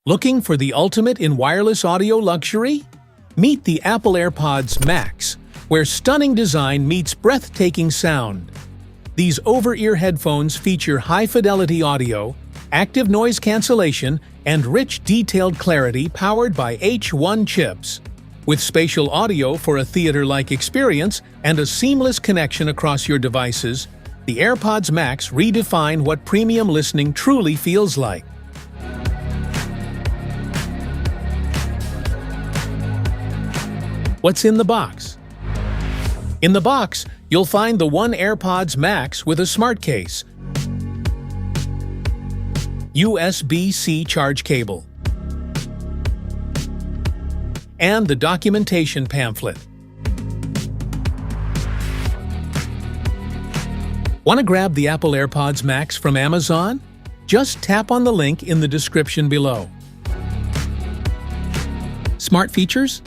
Looking for the ultimate in wireless audio luxury? Meet the Apple AirPods Max, where stunning design meets breathtaking sound. These over-ear headphones feature high-fidelity audio, active noise cancellation, and rich detailed clarity powered by H1 chips. With spatial audio for a theater-like experience and a seamless connection across your devices, the AirPods Max redefine what premium listening truly feels like. What's in the box? In the box, you'll find the one AirPods Max with a smart case, USB-C charge cable, and the documentation pamphlet. Want to grab the Apple AirPods Max from Amazon? Just tap on the link in the description below. Smart features?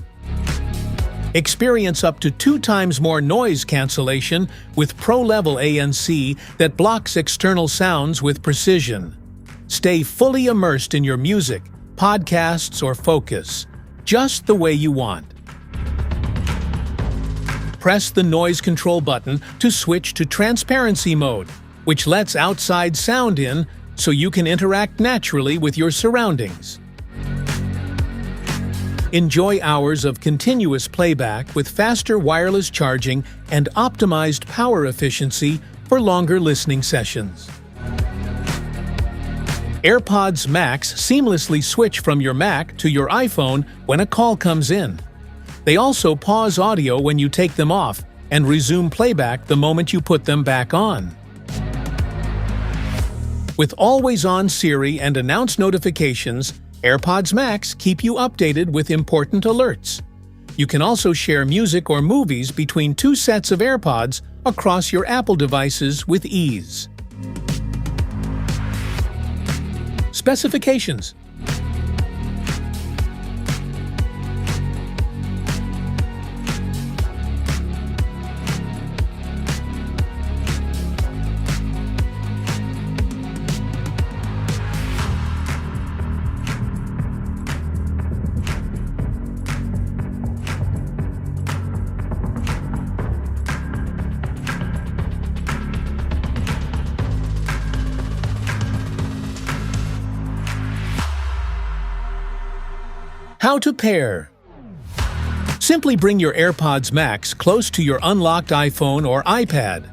Experience up to 2 times more noise cancellation with pro-level ANC that blocks external sounds with precision. Stay fully immersed in your music, podcasts, or focus, just the way you want. Press the noise control button to switch to transparency mode, which lets outside sound in so you can interact naturally with your surroundings. Enjoy hours of continuous playback with faster wireless charging and optimized power efficiency for longer listening sessions. AirPods Max seamlessly switch from your Mac to your iPhone when a call comes in. They also pause audio when you take them off and resume playback the moment you put them back on. With always-on Siri and announce notifications, AirPods Max keep you updated with important alerts. You can also share music or movies between 2 sets of AirPods across your Apple devices with ease. Specifications. How to pair. Simply bring your AirPods Max close to your unlocked iPhone or iPad.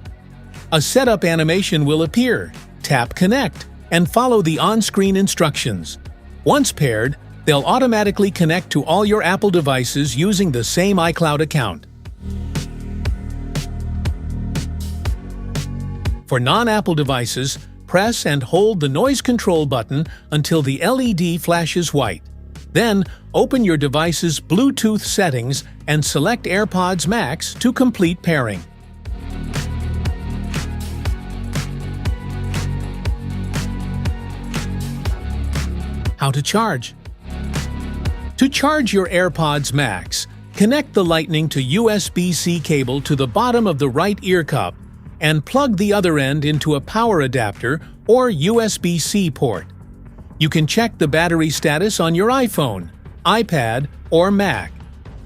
A setup animation will appear. Tap Connect and follow the on-screen instructions. Once paired, they'll automatically connect to all your Apple devices using the same iCloud account. For non-Apple devices, press and hold the noise control button until the LED flashes white. Then, open your device's Bluetooth settings and select AirPods Max to complete pairing. How to charge. To charge your AirPods Max, connect the Lightning to USB-C cable to the bottom of the right ear cup and plug the other end into a power adapter or USB-C port. You can check the battery status on your iPhone, iPad, or Mac.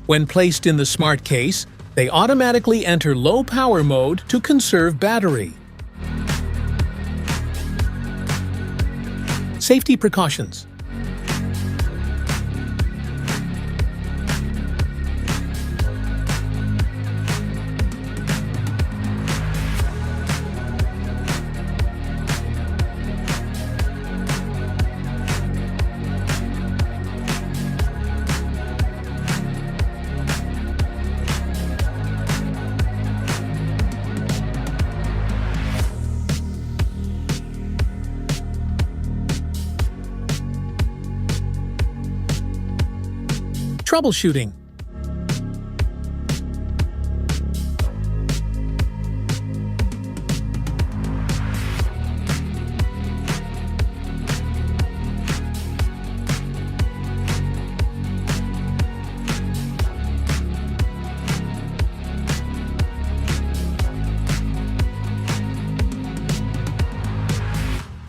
When placed in the smart case, they automatically enter low power mode to conserve battery. Safety precautions. Troubleshooting.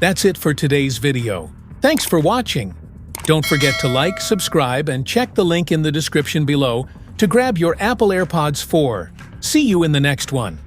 That's it for today's video. Thanks for watching. Don't forget to like, subscribe, and check the link in the description below to grab your Apple AirPods 4. See you in the next one.